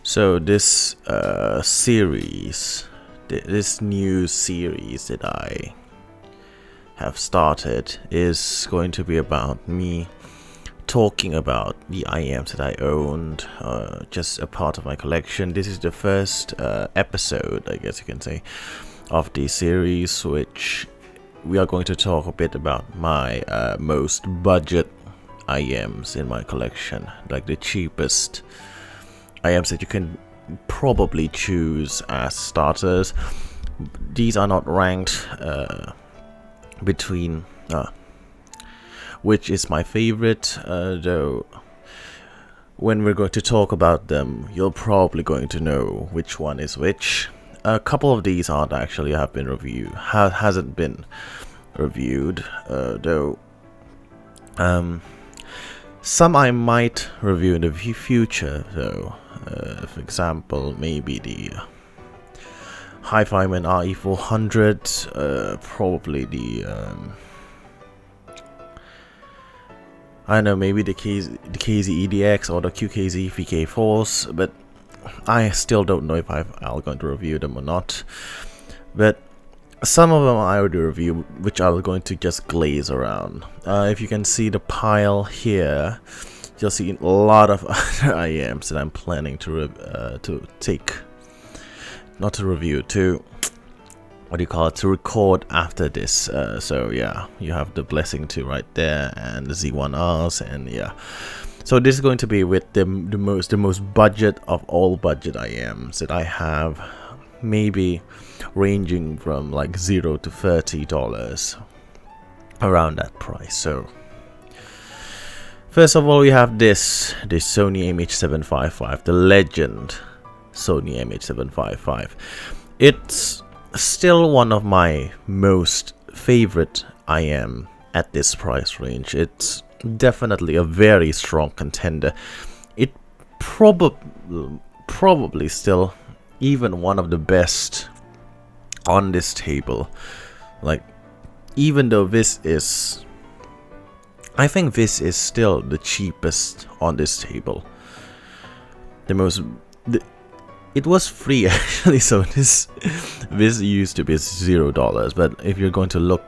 So this this new series that I have started is going to be about me talking about the IEMs that I owned, just a part of my collection. This is the first episode, I guess you can say, of the series, which we are going to talk a bit about my most budget IEMs in my collection, like the cheapest IEMs that you can probably choose as starters. These are not ranked between which is my favorite, though when we're going to talk about them you're probably going to know which one is which. A couple of these aren't actually have been reviewed, hasn't been reviewed, though some I might review in the future though. For example, maybe the Hifiman RE-400, probably the I don't know, maybe the KZ EDX or the QKZ VK4s, but I still don't know if I'm going to review them or not. But some of them I would review, which I'm going to just glaze around. If you can see the pile here, you'll see a lot of other IEMs that I'm planning to take, not to review, to to record after this. So yeah, you have the Blessing 2 right there, and the Z1Rs, and yeah. So this is going to be with the most budget of all budget IEMs that I have, maybe ranging from like $0 to $30, around that price. So first of all, we have this Sony MH755, the legend Sony MH755. It's still one of my most favorite IEM at this price range. It's definitely a very strong contender. It probably still even one of the best on this table. Like, even though this is, I think this is still the cheapest on this table. It was free actually, so this used to be $0. But if you're going to look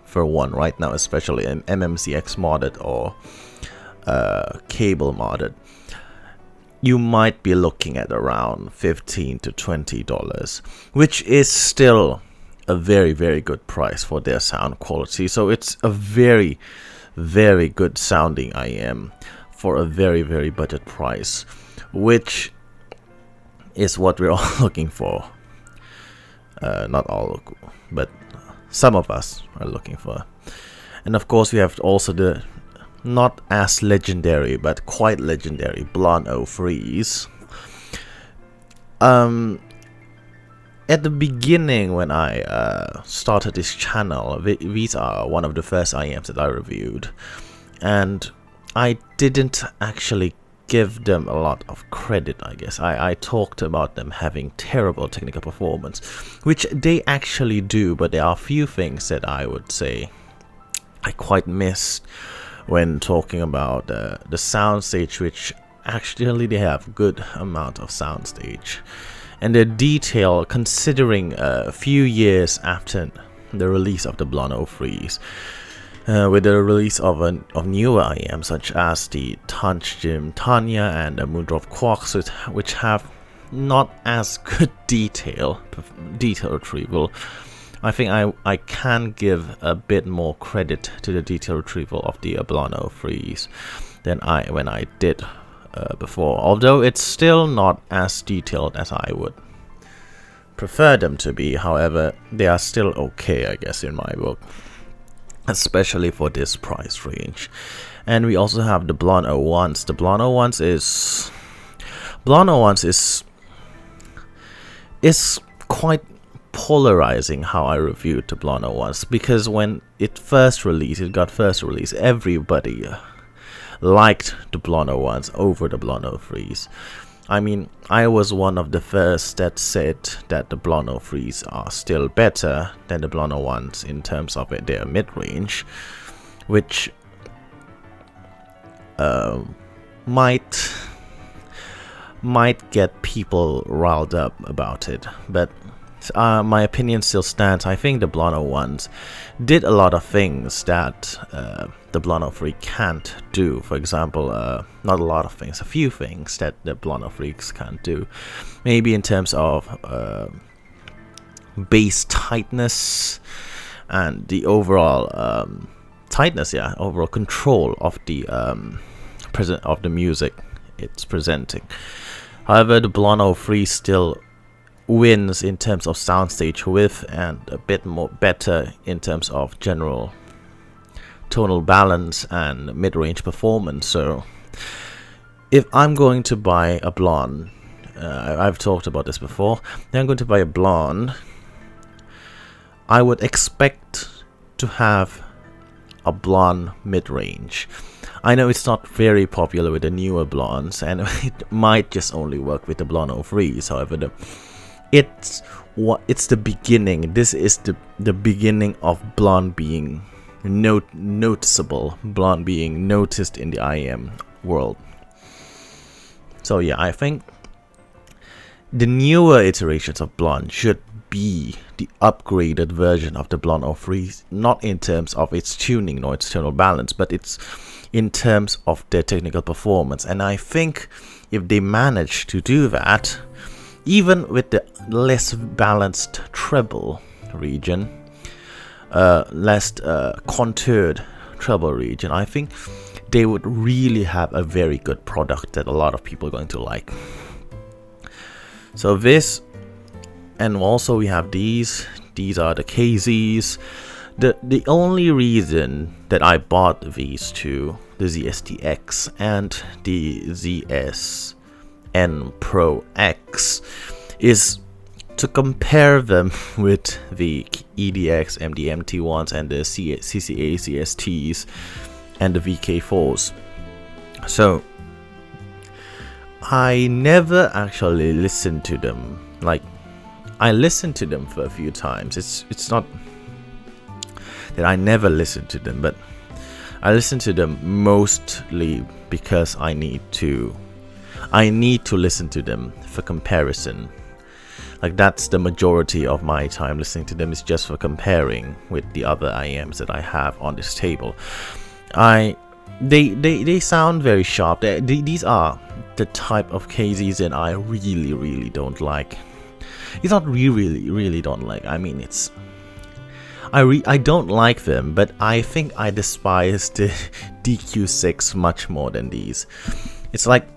for one right now, especially an MMCX modded or cable modded, you might be looking at around $15 to $20, which is still a very, very good price for their sound quality. So it's a very, very good sounding IEM for a very, very budget price, which is what we're all looking for. Not all, but some of us are looking for. And of course, we have also the not as legendary but quite legendary Blon BL-03s. At the beginning, when I started this channel, these are one of the first IEMs that I reviewed, and I didn't actually give them a lot of credit, I guess. I talked about them having terrible technical performance, which they actually do, but there are a few things that I would say I quite missed when talking about the soundstage, which actually they have good amount of soundstage, and the detail, considering a few years after the release of the Blon BL-03s. With the release of newer IEMs such as the Tanya and the Moondrop Quarks, which have not as good detail retrieval, I think I can give a bit more credit to the detail retrieval of the Blon BL-03s than when I did before. Although it's still not as detailed as I would prefer them to be. However, they are still okay, I guess, in my book, especially for this price range. And we also have the Blon BL-01s. The Blon BL-01s is quite polarizing how I reviewed the Blon BL-01s, because when it got first released, everybody liked the Blon BL-01s over the Blon BL-03s. I mean, I was one of the first that said that the Blon BL-03s are still better than the Blon BL-01s in terms of their mid-range, which might get people riled up about it, but my opinion still stands. I think the Blon 01s did a lot of things that the Blon 03 can't do. For example, not a lot of things, a few things that the Blon 03s can't do. Maybe in terms of bass tightness and the overall tightness, overall control of the music it's presenting. However, the Blon 03 still wins in terms of soundstage width and a bit more better in terms of general tonal balance and mid-range performance. So if I'm going to buy a Blon, I've talked about this before, if I'm going to buy a Blon, I would expect to have a Blon mid-range. I know it's not very popular with the newer Blons, and it might just only work with the Blon 03s. However, it's the beginning. This is the beginning of Blon being noticeable, Blon being noticed in the IEM world. So yeah, I think the newer iterations of Blon should be the upgraded version of the Blon 03, not in terms of its tuning nor its tonal balance, but it's in terms of their technical performance. And I think if they manage to do that, even with the less balanced treble region, less contoured treble region, I think they would really have a very good product that a lot of people are going to like. So this, and also we have these are the KZs. The only reason that I bought these two, the ZSTX and the ZSN Pro X, is to compare them with the EDX, MT1s and the CCA CSTs and the VK4s. So I never actually listened to them. Like, I listened to them for a few times. It's not that I never listened to them, but I listen to them mostly because I need to listen to them for comparison. Like, that's the majority of my time listening to them, is just for comparing with the other IEMs that I have on this table. They sound very sharp. These are the type of KZs that I really don't like. It's not really don't like. I mean, it's I don't like them, but I think I despise the DQ6 much more than these. It's like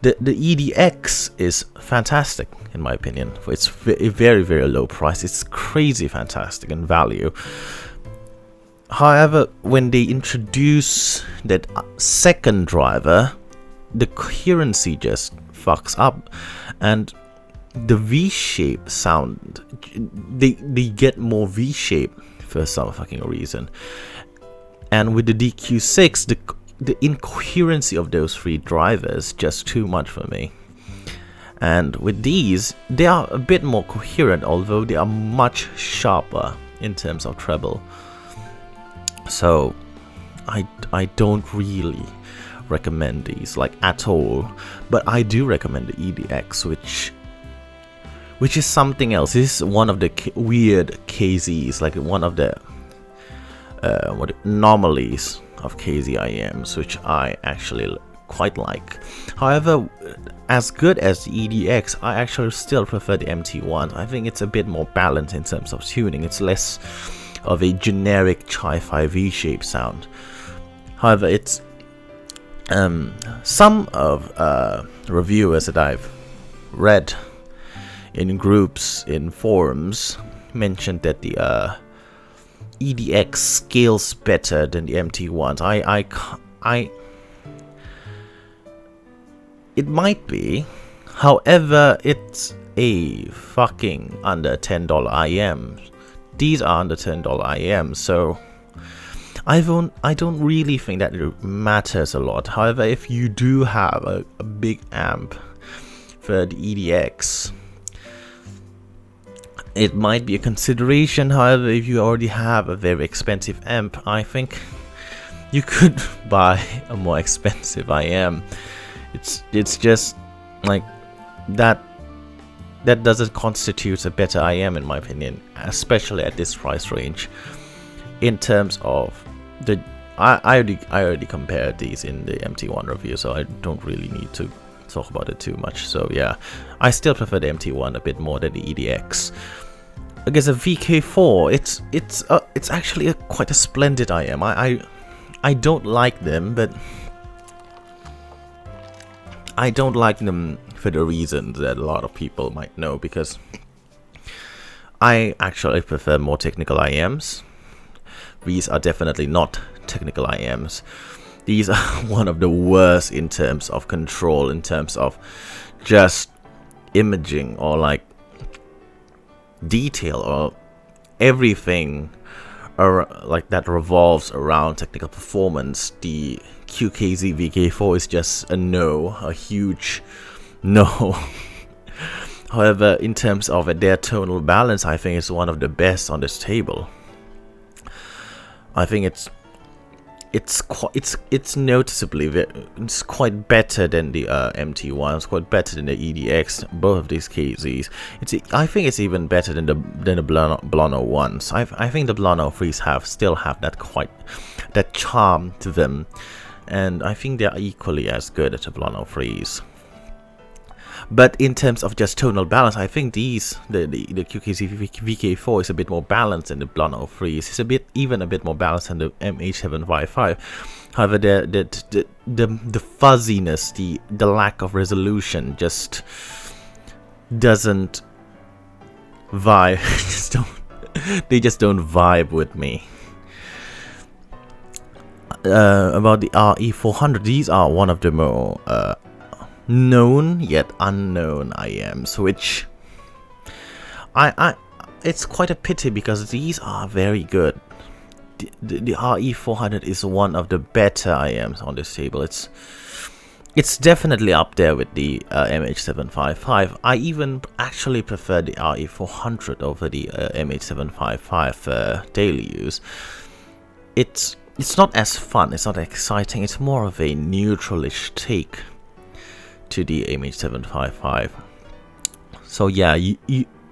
the EDX is fantastic in my opinion. It's very low price. It's crazy fantastic in value. However, when they introduce that second driver, the coherency just fucks up, and the V-shape sound, they get more V-shape for some fucking reason. And with the DQ6, the incoherency of those three drivers just too much for me. And with these, they are a bit more coherent, although they are much sharper in terms of treble. So I don't really recommend these, like, at all. But I do recommend the EDX, which is something else. This is one of the weird KZs, like one of the anomalies of KZ IEMs, which I actually quite like. However, as good as the EDX, I actually still prefer the MT1. I think it's a bit more balanced in terms of tuning. It's less of a generic Chi-Fi V-shape sound. However, it's some of reviewers that I've read in groups, in forums, mentioned that the EDX scales better than the MT1s. It might be, however, it's a fucking under $10 IEM. These are under $10 IEM, so I don't really think that it matters a lot. However, if you do have a big amp for the EDX, it might be a consideration. However, if you already have a very expensive amp, I think you could buy a more expensive IEM. It's just like that doesn't constitute a better IEM in my opinion, especially at this price range. In terms of the I already compared these in the MT1 review, so I don't really need to talk about it too much. So yeah, I still prefer the MT1 a bit more than the EDX. I guess a VK4, it's actually quite a splendid IEM. I don't like them, but I don't like them for the reasons that a lot of people might know, because I actually prefer more technical IEMs. These are definitely not technical IEMs. These are one of the worst in terms of control, in terms of just imaging or like detail or everything or like that revolves around technical performance. The QKZ VK4 is just a huge no. However, in terms of their tonal balance, I think it's one of the best on this table. I think it's noticeably it's quite better than the MT1. It's quite better than the EDX. Both of these KZs. I think it's even better than the Blon BL-01s. I think the Blon BL-03s still have that charm to them, and I think they are equally as good as the Blon BL-03s. But in terms of just tonal balance, I think the QKZ VK4 is a bit more balanced than the Blon BL-03s. It's even a bit more balanced than the MH755. However, the fuzziness, the lack of resolution just doesn't vibe. They just don't vibe with me. About the RE-400, these are one of the more known yet unknown IEMs, which it's quite a pity, because these are very good. The RE-400 is one of the better IEMs on this table. It's definitely up there with the MH755. I even actually prefer the RE-400 over the MH755 for daily use. It's not as fun, it's not exciting, it's more of a neutralish take to the MH755. So yeah,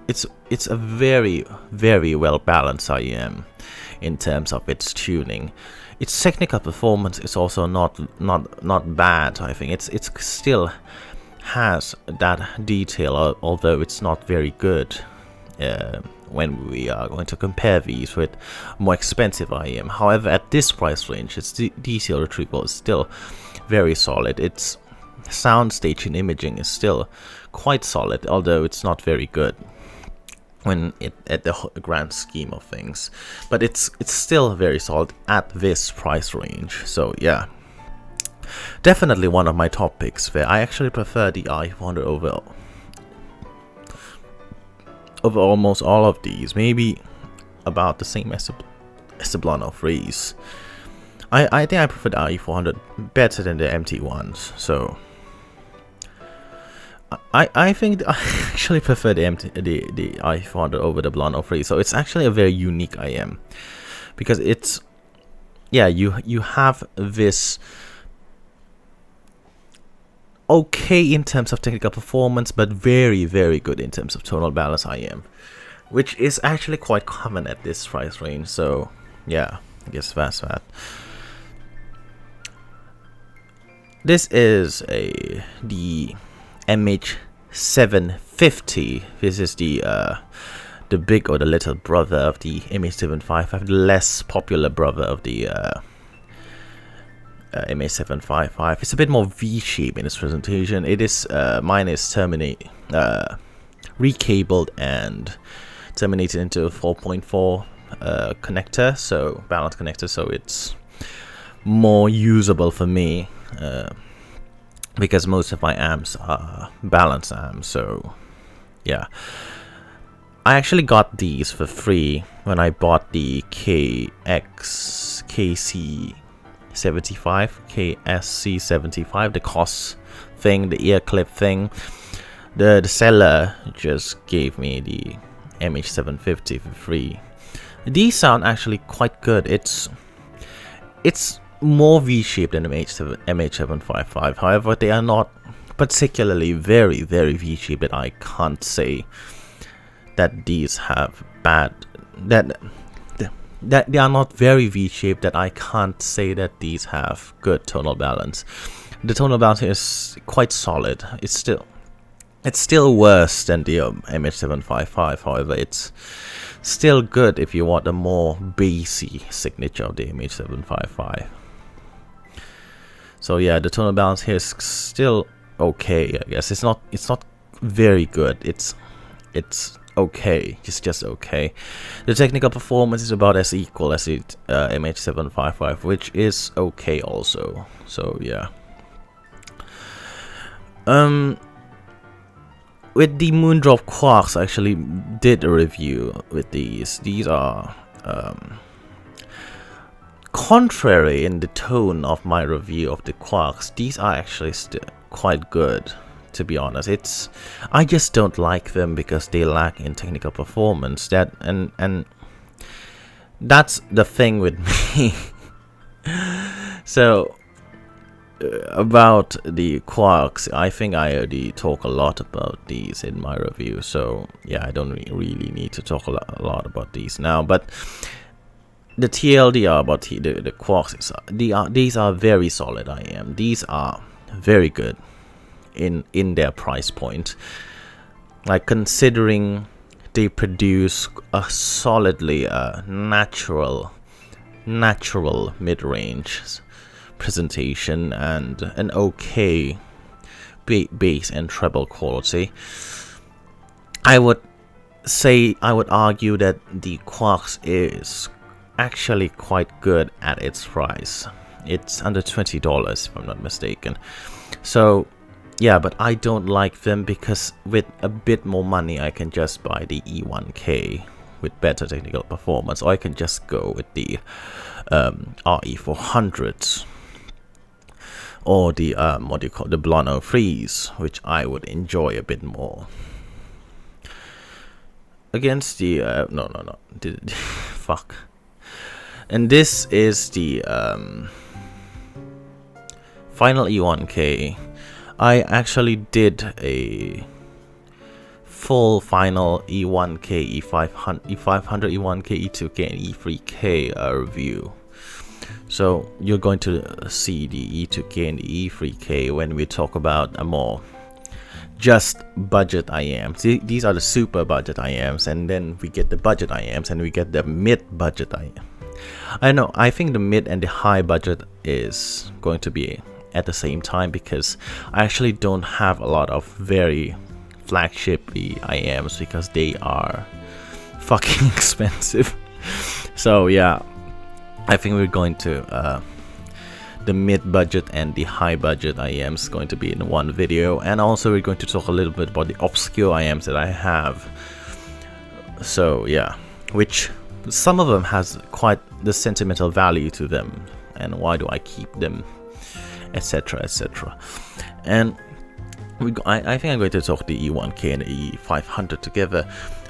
it's a very, very well balanced IEM in terms of its tuning. Its technical performance is also not bad. I think it still has that detail, although it's not very good when we are going to compare these with more expensive IEM. However, at this price range, its detail retrieval is still very solid. Its soundstage and imaging is still quite solid, although it's not very good at the grand scheme of things. But it's still very solid at this price range. So yeah, definitely one of my top picks there. I actually prefer the RE-400 over almost all of these, maybe about the same as the Blon BL-03s. I think I prefer the RE-400 better than the MT1s. So I think I actually prefer the RE-400 over the Blon BL-03. So it's actually a very unique IEM, because it's, yeah, you have this okay in terms of technical performance, but very, very good in terms of tonal balance IEM, which is actually quite common at this price range. So yeah, I guess that's that. This is the MH750. This is the big or the little brother of the MH755, the less popular brother of the MH755. It's a bit more V-shaped in its presentation. It is mine is recabled and terminated into a 4.4 connector, so balanced connector, so it's more usable for me. Because most of my amps are balanced amps, so yeah. I actually got these for free when I bought the KSC75, the COS thing, the ear clip thing. The seller just gave me the MH750 for free. These sound actually quite good. It's more V-shaped than the MH755. However, they are not particularly very V-shaped that I can't say that these have bad, that they are not very V-shaped that I can't say that these have good tonal balance. The tonal balance is quite solid. It's still worse than the MH755. However, it's still good if you want a more bassy signature of the MH755. So yeah, the tonal balance here is still okay, I guess. It's not very good. It's okay. It's just okay. The technical performance is about as equal as the MH755, which is okay also. So yeah. With the Moondrop Quarks, I actually did a review with these. These are contrary in the tone of my review of the Quarks. These are actually still quite good, to be honest. I just don't like them because they lack in technical performance. And that's the thing with me. So about the Quarks, I think I already talk a lot about these in my review, so yeah, I don't really need to talk a lot about these now. But the TLDR about the Quarks, these are very solid IEM. These are very good in their price point, like considering they produce a solidly natural mid-range presentation and an okay bass and treble quality. I would argue that the Quarks is actually quite good at its price. It's under $20 if I'm not mistaken. So yeah, but I don't like them because with a bit more money I can just buy the E1K with better technical performance, or I can just go with the RE-400 or the the Blon BL-03s, which I would enjoy a bit more. Against the fuck. And this is the final E1K. I actually did a full final E1K, E500, E1K, E2K, and E3K review. So you're going to see the E2K and the E3K when we talk about a more just budget IEMs. These are the super budget IEMs, and then we get the budget IEMs, and we get the mid-budget IEM. I know, I think the mid and the high budget is going to be at the same time, because I actually don't have a lot of very flagship IEMs because they are fucking expensive. So yeah, I think we're going to the mid-budget and the high-budget IEMs going to be in one video, and also we're going to talk a little bit about the obscure IEMs that I have. So yeah, which some of them has quite the sentimental value to them, and why do I keep them, etc, etc. And I think I'm going to talk the E1K and the E500 together,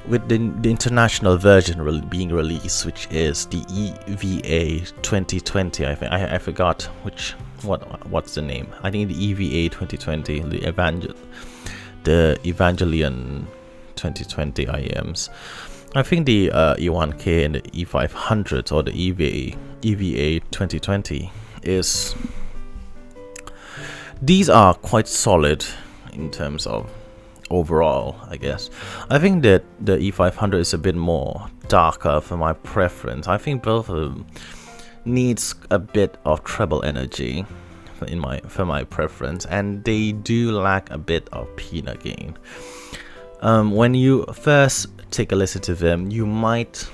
with the international version being released, which is the EVA 2020. I forgot what's the name. I think the EVA 2020, the Evangelion 2020 IEMs. I think the E1K and the E500 or the EVA 2020 is. These are quite solid in terms of overall, I guess. I think that the E500 is a bit more darker for my preference. I think both of them needs a bit of treble energy for my preference, and they do lack a bit of peanut gain. When you first take a listen to them, you might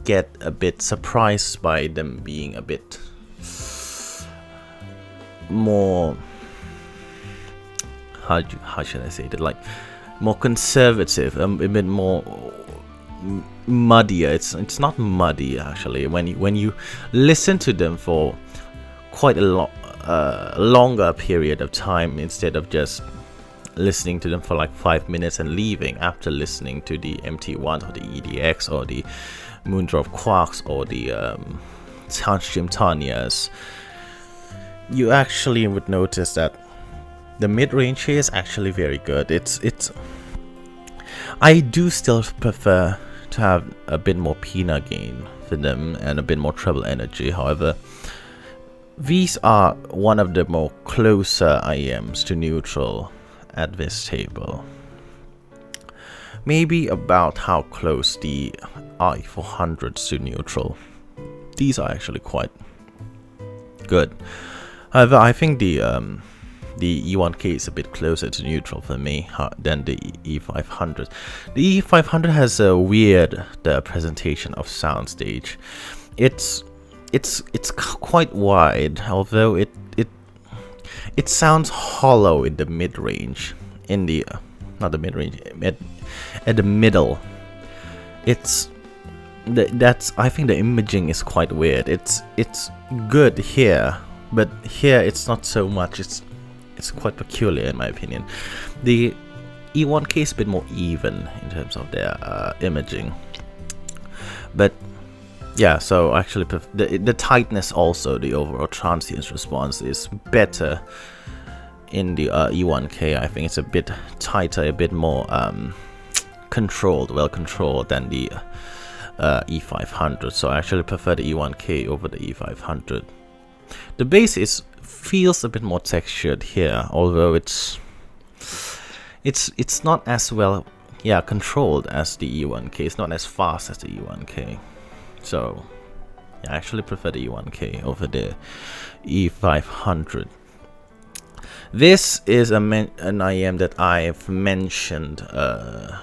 get a bit surprised by them being a bit more, how should I say it, like more conservative, a bit more muddier. It's not muddy actually. When you listen to them for quite a longer period of time, instead of just listening to them for like 5 minutes and leaving after listening to the MT1 or the EDX or the Moondrop Quarks or the Tanyas, you actually would notice that The mid-range here is actually very good. I do still prefer to have a bit more Pina gain for them and a bit more treble energy. However, these are one of the more closer IEMs to neutral at this table. Maybe about how close the RE-400s to neutral. These are actually quite good. However, I think the E1K is a bit closer to neutral for me than the E500. The E500 has a weird presentation of soundstage. It's quite wide, although it sounds hollow in the mid range. In the not the mid range, at the middle. I think the imaging is quite weird. It's good here, but here it's not so much. It's quite peculiar in my opinion. The E1K is a bit more even in terms of their imaging, but yeah. So actually, the tightness, also the overall transience response is better in the E1K. I think it's a bit tighter, a bit more well controlled than the E500. So I actually prefer the E1K over the E500. The bass feels a bit more textured here, although it's not as well controlled as the E1K. It's not as fast as the E1K. So yeah, I actually prefer the E1K over the E500. This is an IEM that I've mentioned a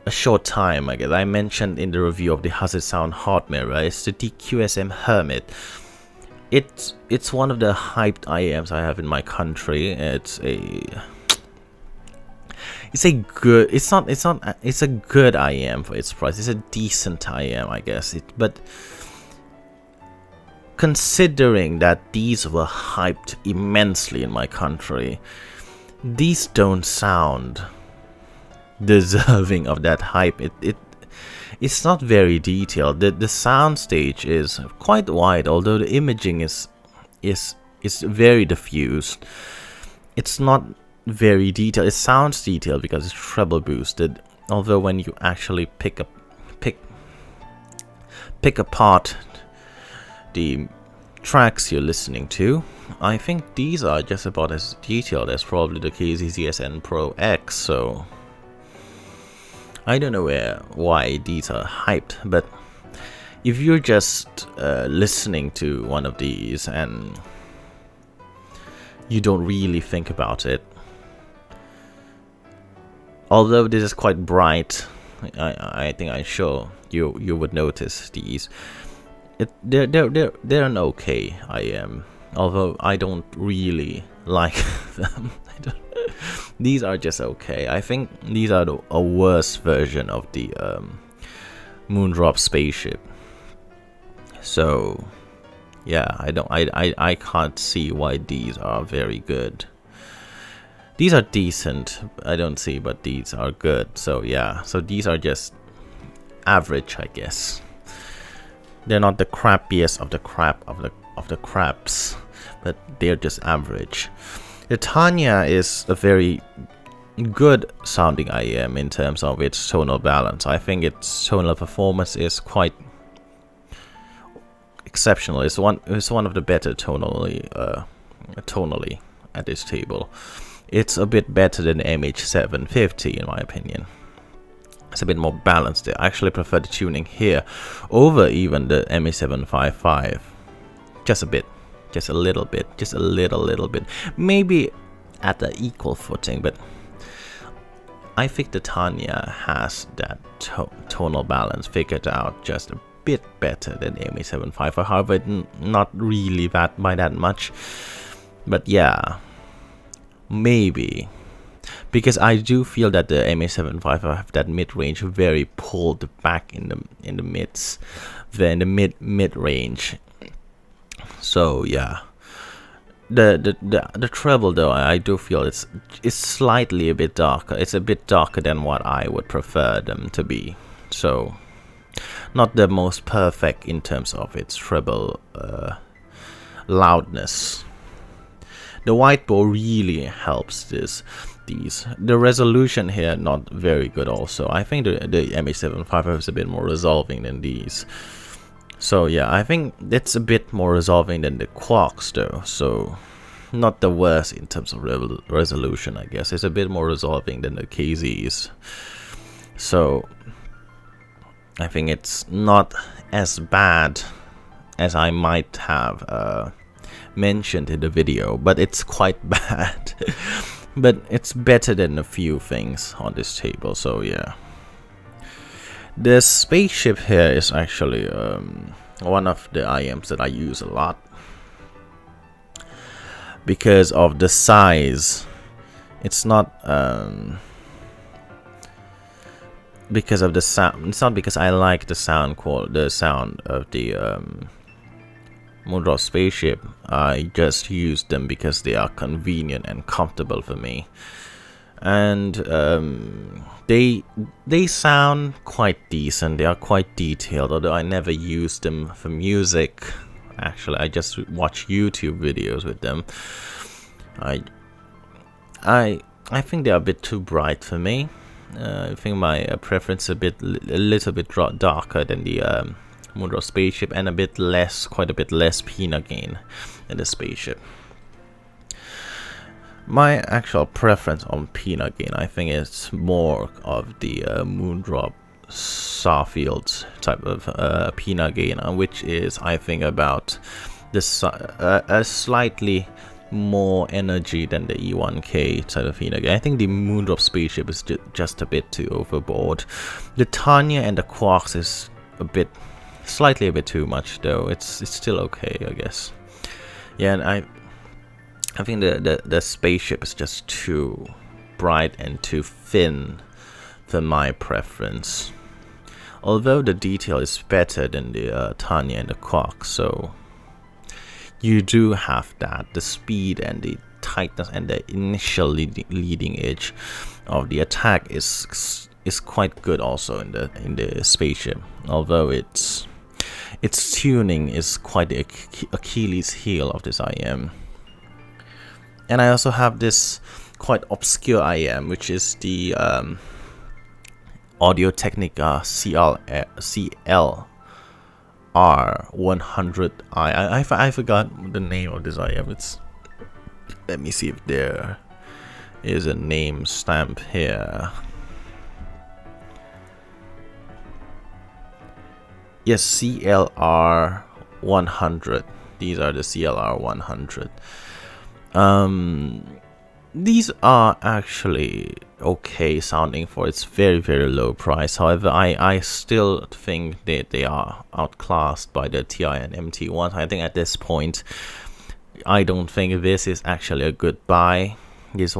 short time ago. I mentioned in the review of the Hazard Sound Hard Mirror. It's the DQSM Hermit. It's one of the hyped IEMs I have in my country. It's a good IEM for its price. It's a decent IEM, I guess. But considering that these were hyped immensely in my country, these don't sound deserving of that hype. It's not very detailed. The sound stage is quite wide, although the imaging is very diffused. It's not very detailed. It sounds detailed because it's treble boosted, although when you actually pick apart the tracks you're listening to, I think these are just about as detailed as probably the KZ Pro X. So I don't know why these are hyped, but if you're just listening to one of these and you don't really think about it, although this is quite bright, I think I'm sure you would notice these. They're an okay IEM, although I don't really like them. These are just okay. I think these are a worse version of the Moondrop Spaceship. So yeah, I can't see why these are very good. These are decent. I don't see, but these are good. So yeah, so these are just average, I guess. They're not the crappiest of the crap of the craps, but they're just average. The Tanya is a very good sounding IEM in terms of its tonal balance. I think its tonal performance is quite exceptional. It's one of the better tonally at this table. It's a bit better than the MH750 in my opinion. It's a bit more balanced there. I actually prefer the tuning here over even the MH755. Just a bit. Just a little bit. Just a little bit. Maybe at the equal footing, but I think the Tanya has that tonal balance figured out just a bit better than the MH755. However, not really by that much. But yeah, maybe. Because I do feel that the MH755 have that mid-range very pulled back in the mids, in the mid range. So yeah, the treble though, I do feel it's slightly a bit darker. It's a bit darker than what I would prefer them to be. So not the most perfect in terms of its treble loudness. The white ball really helps these. The resolution here not very good also. I think the MH755 is a bit more resolving than these. So yeah, I think it's a bit more resolving than the Quarks though. So not the worst in terms of resolution, I guess. It's a bit more resolving than the KZs. So I think it's not as bad as I might have mentioned in the video, but it's quite bad. But it's better than a few things on this table, so yeah. The Spaceship here is actually one of the IEMs that I use a lot because of the size. It's not because of the sound. It's not because I like the sound of the Moondrop Spaceship. I just use them because they are convenient and comfortable for me, and they sound quite decent. They are quite detailed, although I never use them for music. Actually, I just watch YouTube videos with them. I think they are a bit too bright for me. I think my preference is a little bit darker than the Moondrop Spaceship, and quite a bit less peanut gain than the Spaceship. My actual preference on peanut gain, I think, is more of the Moondrop Starfield type of peanut gain, which is, I think, about a slightly more energy than the E1K type of peanut gain. I think the Moondrop Spaceship is just a bit too overboard. The Tanya and the Quarks is slightly a bit too much, though. It's still okay, I guess. Yeah, and I think the Spaceship is just too bright and too thin for my preference. Although the detail is better than the Tanya and the Quarks, so you do have that. The speed and the tightness and the initial leading edge of the attack is quite good also in the Spaceship. Although its tuning is quite the Achilles heel of this IEM. And I also have this quite obscure IEM, which is the Audio Technica CLR100. I forgot the name of this IEM. Let me see if there is a name stamp here. Yes, CLR100. These are the CLR100. These are actually okay sounding for its very, very low price. However, I still think that they are outclassed by the TI and MT1. I think at this point, I don't think this is actually a good buy. These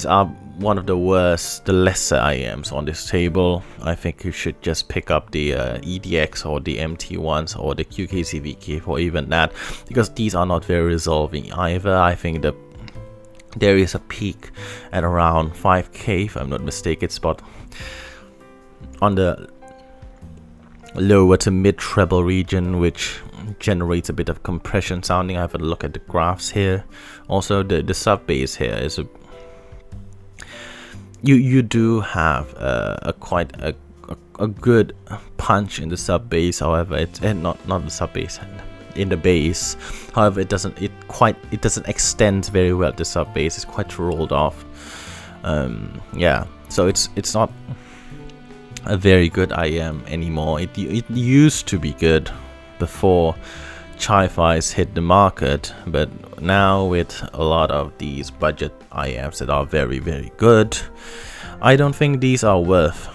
are one of the worst, the lesser IEMs on this table. I think you should just pick up the EDX or the MT1s or the QKZ VK4, even that, because these are not very resolving either. I think there is a peak at around 5k, if I'm not mistaken. It's about on the lower to mid treble region, which generates a bit of compression sounding. I have a look at the graphs here. Also, the sub bass here is you do have quite a good punch in the sub bass. However, it's not the sub bass, in the bass. However, it doesn't extend very well. The sub bass is quite rolled off. Yeah, so it's not a very good IEM anymore. It used to be good before Chi-Fi's hit the market, but now with a lot of these budget IEMs that are very, very good, I don't think these are worth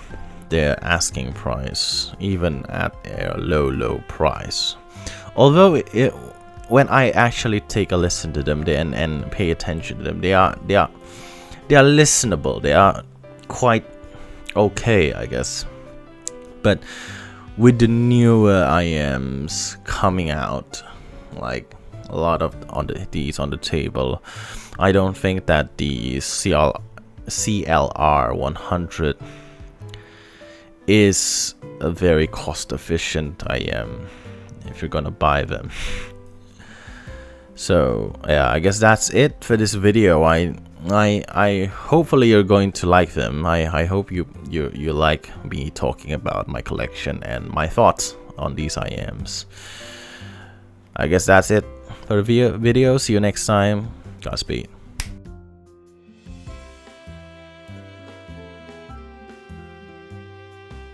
their asking price, even at a low price. Although when I actually take a listen to them and pay attention to them, they are listenable. They are quite okay, I guess. But with the newer IEMs coming out, like a lot of these on the table, I don't think that the CLR100 is a very cost efficient IEM if you're gonna buy them. So yeah, I guess that's it for this video. I hopefully you're going to like them. I hope you like me talking about my collection and my thoughts on these IEMs. I guess that's it for the video. See you next time. Godspeed.